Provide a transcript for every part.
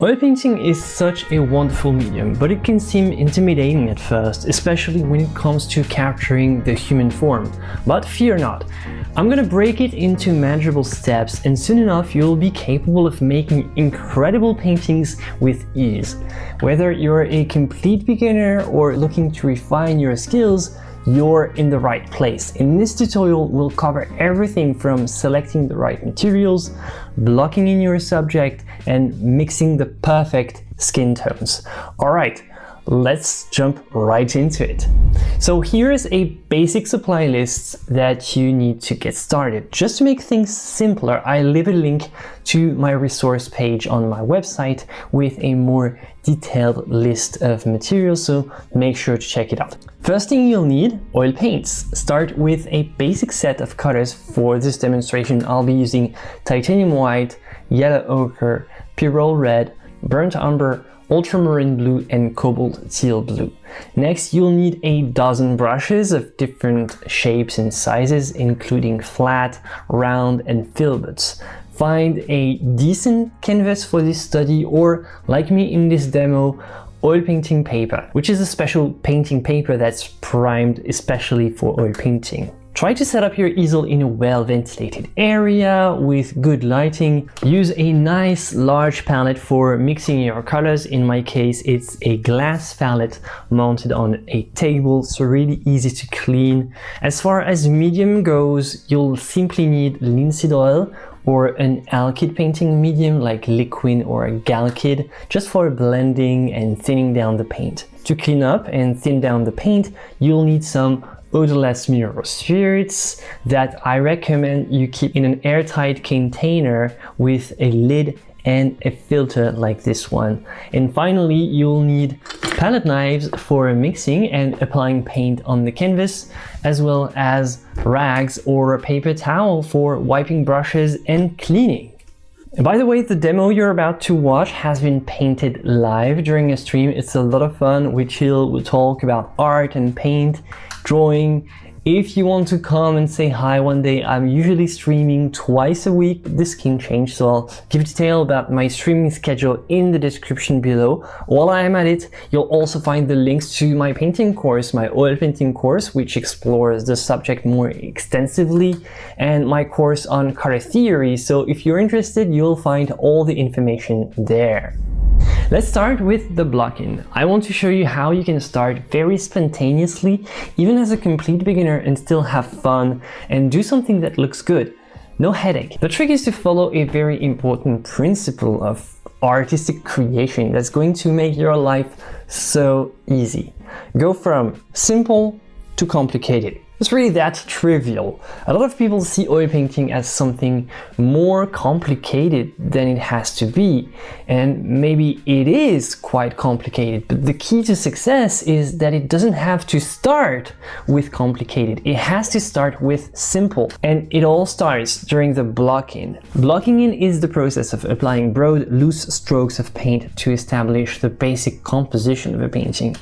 Oil painting is such a wonderful medium, but it can seem intimidating at first, especially when it comes to capturing the human form. But fear not, I'm gonna break it into manageable steps, and soon enough you'll be capable of making incredible paintings with ease. Whether you're a complete beginner or looking to refine your skills, you're in the right place. In this tutorial, we'll cover everything from selecting the right materials, blocking in your subject, and mixing the perfect skin tones. All right, let's jump right into it. So here's a basic supply list that you need to get started. Just to make things simpler, I leave a link to my resource page on my website with a more detailed list of materials, so make sure to check it out. First thing you'll need, oil paints. Start with a basic set of colors. For this demonstration, I'll be using titanium white, yellow ochre, pyrrole red, burnt umber, ultramarine blue, and cobalt teal blue. Next, you'll need a dozen brushes of different shapes and sizes, including flat, round, and filberts. Find a decent canvas for this study, or like me in this demo, oil painting paper, which is a special painting paper that's primed especially for oil painting. Try to set up your easel in a well-ventilated area with good lighting. Use a nice large palette for mixing your colors. In my case, it's a glass palette mounted on a table, so really easy to clean. As far as medium goes, you'll simply need linseed oil or an alkyd painting medium like liquid or a galkyd, just for blending and thinning down the paint. To clean up and thin down the paint, you'll need some odorless mineral spirits that I recommend you keep in an airtight container with a lid and a filter like this one. And finally, you'll need palette knives for mixing and applying paint on the canvas, as well as rags or a paper towel for wiping brushes and cleaning. By the way, the demo you're about to watch has been painted live during a stream. It's a lot of fun. We chill, we talk about art and paint, drawing. If you want to come and say hi one day, I'm usually streaming twice a week. This can change, so I'll give detail about my streaming schedule in the description below. While I'm at it, you'll also find the links to my painting course, my oil painting course, which explores the subject more extensively, and my course on color theory. So if you're interested, you'll find all the information there. Let's start with the block-in. I want to show you how you can start very spontaneously, even as a complete beginner, and still have fun and do something that looks good. No headache. The trick is to follow a very important principle of artistic creation that's going to make your life so easy. Go from simple to complicated. It's really that trivial. A lot of people see oil painting as something more complicated than it has to be, and maybe it is quite complicated, but the key to success is that it doesn't have to start with complicated. It has to start with simple, and it all starts during the block-in. Blocking in is the process of applying broad, loose strokes of paint to establish the basic composition of a painting.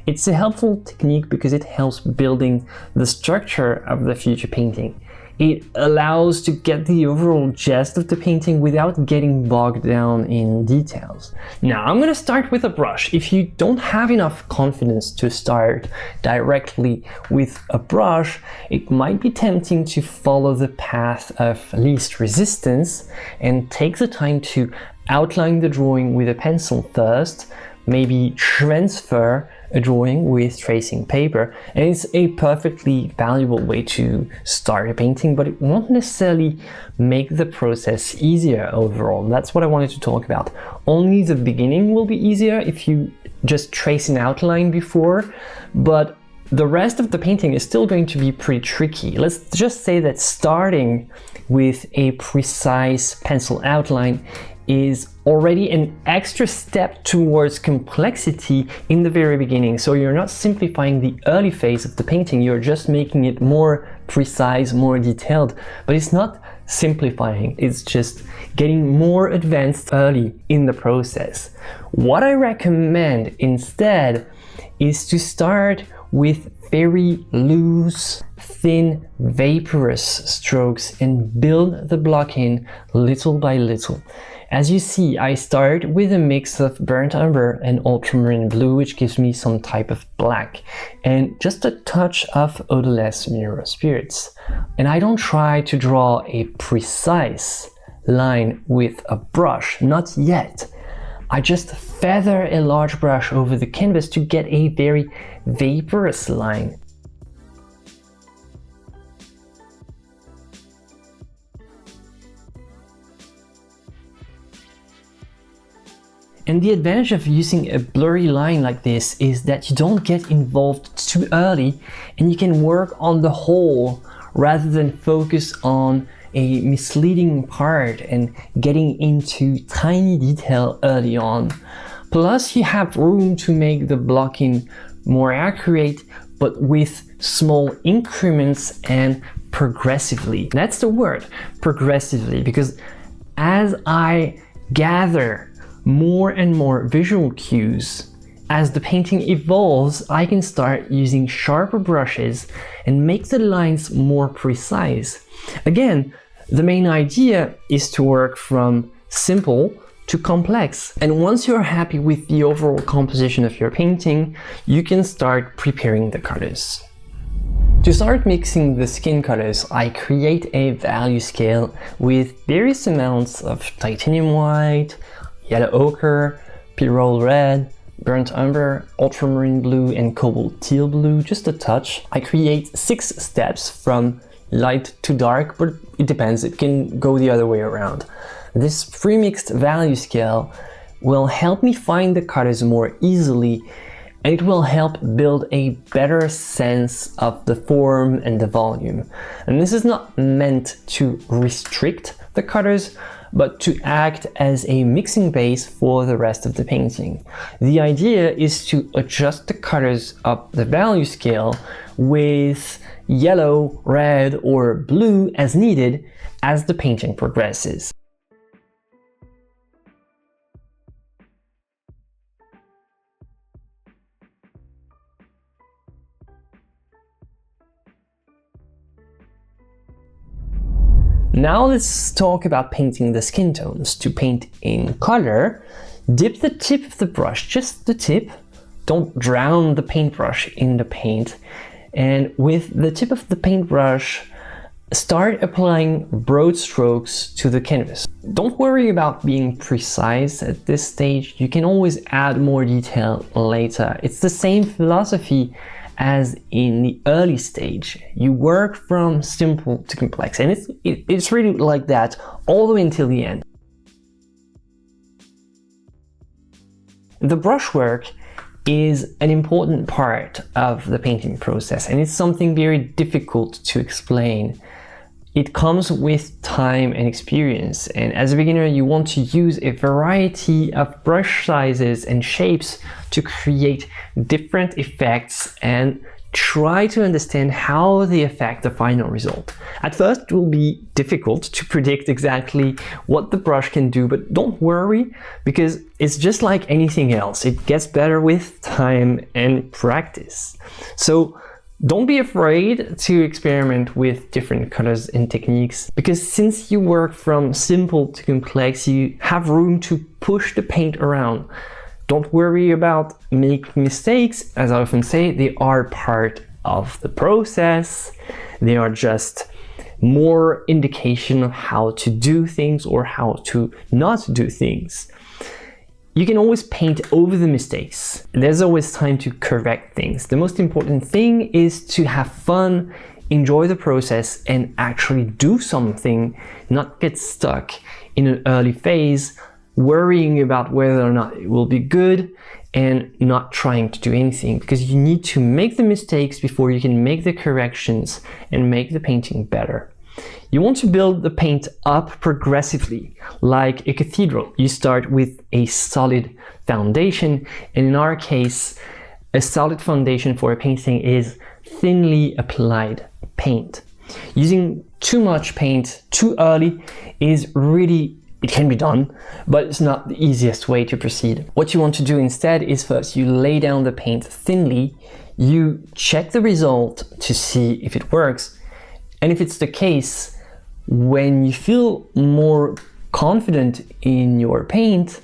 It's a helpful technique because it helps building the structure of the future painting. It allows to get the overall gist of the painting without getting bogged down in details. Now, I'm gonna start with a brush. If you don't have enough confidence to start directly with a brush, it might be tempting to follow the path of least resistance and take the time to outline the drawing with a pencil first, maybe transfer a drawing with tracing paper, and it's a perfectly valuable way to start a painting, but it won't necessarily make the process easier overall. That's what I wanted to talk about. Only the beginning will be easier if you just trace an outline before, but the rest of the painting is still going to be pretty tricky. Let's just say that starting with a precise pencil outline is already an extra step towards complexity in the very beginning. So you're not simplifying the early phase of the painting, you're just making it more precise, more detailed, but it's not simplifying, it's just getting more advanced early in the process. What I recommend instead is to start with very loose, thin, vaporous strokes and build the block in little by little. As you see, I start with a mix of burnt umber and ultramarine blue, which gives me some type of black, and just a touch of odorless mineral spirits. And I don't try to draw a precise line with a brush, not yet. I just feather a large brush over the canvas to get a very vaporous line. And the advantage of using a blurry line like this is that you don't get involved too early and you can work on the whole rather than focus on a misleading part and getting into tiny detail early on. Plus, you have room to make the blocking more accurate, but with small increments and progressively. That's the word, progressively, because as I gather more and more visual cues, as the painting evolves, I can start using sharper brushes and make the lines more precise. Again, the main idea is to work from simple to complex. And once you're happy with the overall composition of your painting, you can start preparing the colors. To start mixing the skin colors, I create a value scale with various amounts of titanium white, yellow ochre, pyrrole red, burnt umber, ultramarine blue, and cobalt teal blue, just a touch. I create 6 steps from light to dark, but it depends, it can go the other way around. This pre-mixed value scale will help me find the colors more easily, and it will help build a better sense of the form and the volume. And this is not meant to restrict the colors, but to act as a mixing base for the rest of the painting. The idea is to adjust the colors of the value scale with yellow, red, or blue as needed as the painting progresses. Now let's talk about painting the skin tones. To paint in color, dip the tip of the brush, just the tip. Don't drown the paintbrush in the paint. And with the tip of the paintbrush, start applying broad strokes to the canvas. Don't worry about being precise at this stage. You can always add more detail later. It's the same philosophy as in the early stage. You work from simple to complex, and it's really like that all the way until the end. The brushwork is an important part of the painting process, and it's something very difficult to explain. It comes with time and experience, and as a beginner you want to use a variety of brush sizes and shapes to create different effects and try to understand how they affect the final result. At first it will be difficult to predict exactly what the brush can do, but don't worry, because it's just like anything else. It gets better with time and practice. So don't be afraid to experiment with different colors and techniques, because since you work from simple to complex, you have room to push the paint around. Don't worry about making mistakes. As I often say, they are part of the process. They are just more indication of how to do things or how to not do things. You can always paint over the mistakes. There's always time to correct things. The most important thing is to have fun, enjoy the process, and actually do something, not get stuck in an early phase, worrying about whether or not it will be good and not trying to do anything, because you need to make the mistakes before you can make the corrections and make the painting better. You want to build the paint up progressively, like a cathedral. You start with a solid foundation, and in our case, a solid foundation for a painting is thinly applied paint. Using too much paint too early is really, it can be done, but it's not the easiest way to proceed. What you want to do instead is first you lay down the paint thinly, you check the result to see if it works, and if it's the case, when you feel more confident in your paint,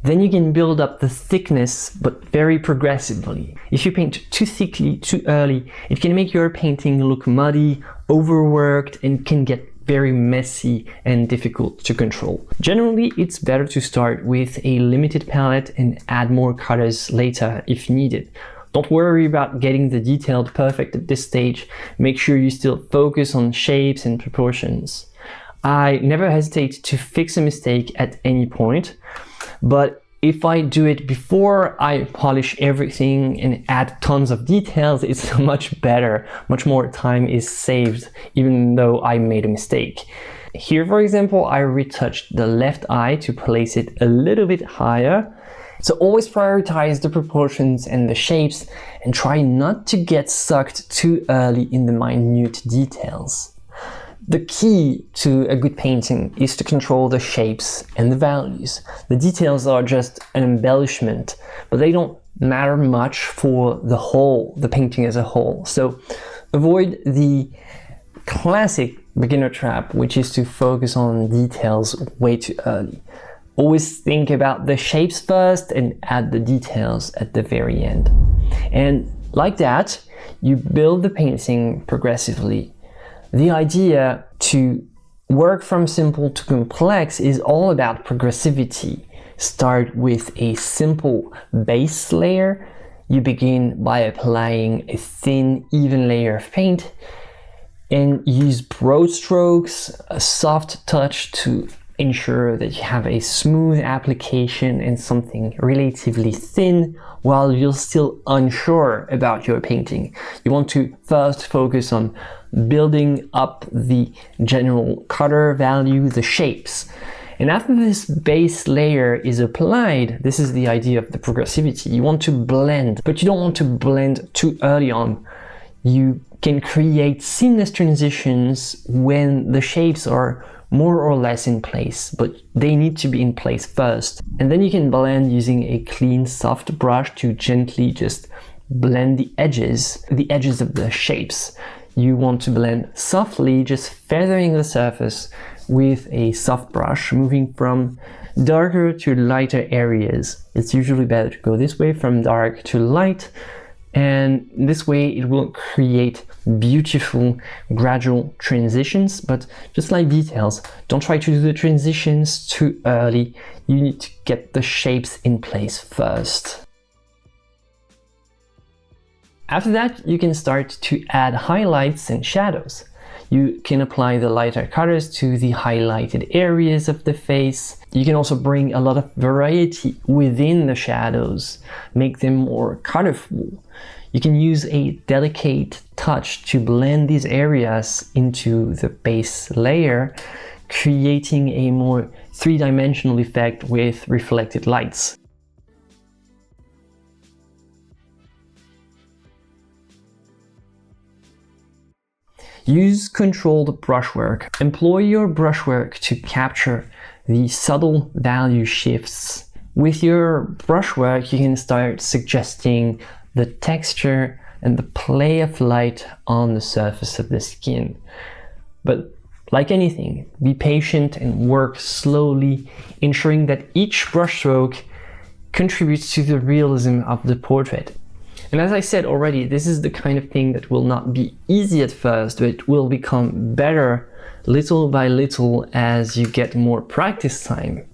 then you can build up the thickness, but very progressively. If you paint too thickly, too early, it can make your painting look muddy, overworked, and can get very messy and difficult to control. Generally, it's better to start with a limited palette and add more colors later if needed. Don't worry about getting the detail perfect at this stage. Make sure you still focus on shapes and proportions. I never hesitate to fix a mistake at any point, but if I do it before I polish everything and add tons of details, it's much better. Much more time is saved, even though I made a mistake. Here, for example, I retouched the left eye to place it a little bit higher. So always prioritize the proportions and the shapes and try not to get sucked too early in the minute details. The key to a good painting is to control the shapes and the values. The details are just an embellishment, but they don't matter much for the whole, the painting as a whole. So avoid the classic beginner trap, which is to focus on details way too early. Always think about the shapes first and add the details at the very end. And like that, you build the painting progressively. The idea to work from simple to complex is all about progressivity. Start with a simple base layer. You begin by applying a thin, even layer of paint and use broad strokes, a soft touch to ensure that you have a smooth application and something relatively thin while you're still unsure about your painting. You want to first focus on building up the general color value, the shapes. And after this base layer is applied, this is the idea of the progressivity. You want to blend, but you don't want to blend too early on. You can create seamless transitions when the shapes are more or less in place, but they need to be in place first. And then you can blend using a clean, soft brush to gently just blend the edges of the shapes. You want to blend softly, just feathering the surface with a soft brush, moving from darker to lighter areas. It's usually better to go this way, from dark to light, and this way it will create beautiful gradual transitions. But just like details, don't try to do the transitions too early. You need to get the shapes in place first. After that, you can start to add highlights and shadows. You can apply the lighter colors to the highlighted areas of the face. You can also bring a lot of variety within the shadows, make them more colorful. You can use a delicate touch to blend these areas into the base layer, creating a more three-dimensional effect with reflected lights. Use controlled brushwork. Employ your brushwork to capture the subtle value shifts. With your brushwork, you can start suggesting the texture and the play of light on the surface of the skin. But like anything, be patient and work slowly, ensuring that each brushstroke contributes to the realism of the portrait. And as I said already, this is the kind of thing that will not be easy at first, but it will become better little by little as you get more practice time.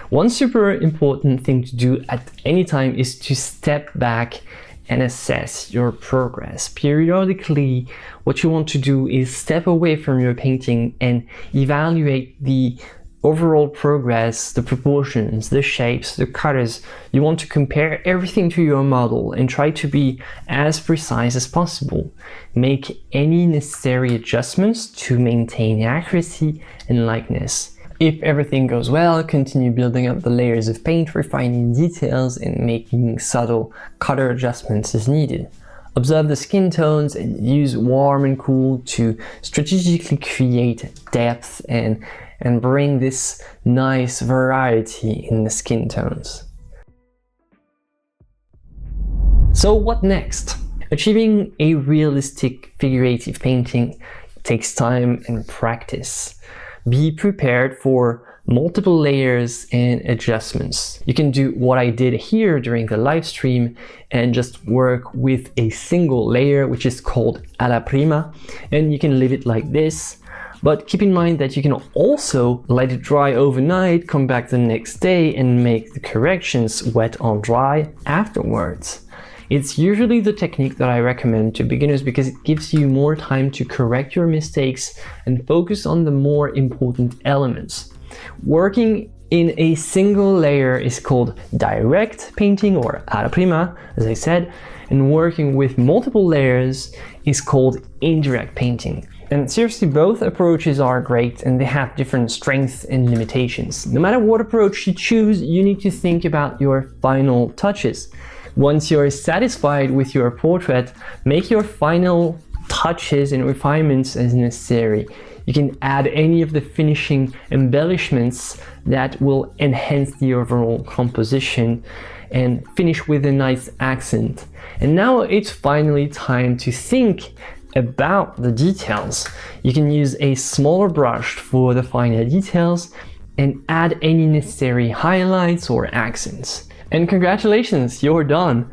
One super important thing to do at any time is to step back and assess your progress. Periodically, what you want to do is step away from your painting and evaluate the overall progress, the proportions, the shapes, the colors. You want to compare everything to your model and try to be as precise as possible. Make any necessary adjustments to maintain accuracy and likeness. If everything goes well, continue building up the layers of paint, refining details, and making subtle color adjustments as needed. Observe the skin tones and use warm and cool to strategically create depth and bring this nice variety in the skin tones. So what next? Achieving a realistic figurative painting takes time and practice. Be prepared for multiple layers and adjustments. You can do what I did here during the live stream and just work with a single layer, which is called a la prima, and you can leave it like this. But keep in mind that you can also let it dry overnight, come back the next day and make the corrections wet on dry afterwards. It's usually the technique that I recommend to beginners because it gives you more time to correct your mistakes and focus on the more important elements. Working in a single layer is called direct painting or a la prima, as I said, and working with multiple layers is called indirect painting. And seriously, both approaches are great and they have different strengths and limitations. No matter what approach you choose, you need to think about your final touches. Once you're satisfied with your portrait, make your final touches and refinements as necessary. You can add any of the finishing embellishments that will enhance the overall composition and finish with a nice accent. And now it's finally time to think about the details. You can use a smaller brush for the finer details and add any necessary highlights or accents. And congratulations, you're done!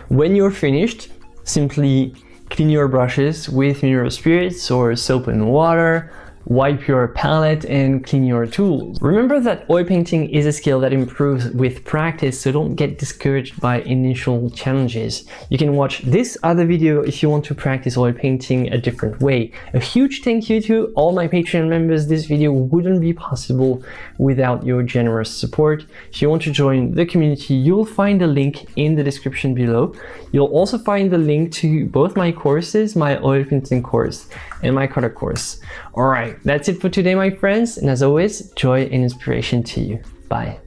When you're finished, simply clean your brushes with mineral spirits or soap and water, wipe your palette and clean your tools. Remember that oil painting is a skill that improves with practice, so don't get discouraged by initial challenges. You can watch this other video if you want to practice oil painting a different way. A huge thank you to all my Patreon members. This video wouldn't be possible without your generous support. If you want to join the community, you'll find a link in the description below. You'll also find the link to both my courses, my oil painting course and my color course. Alright, that's it for today, my friends, and as always, joy and inspiration to you. Bye.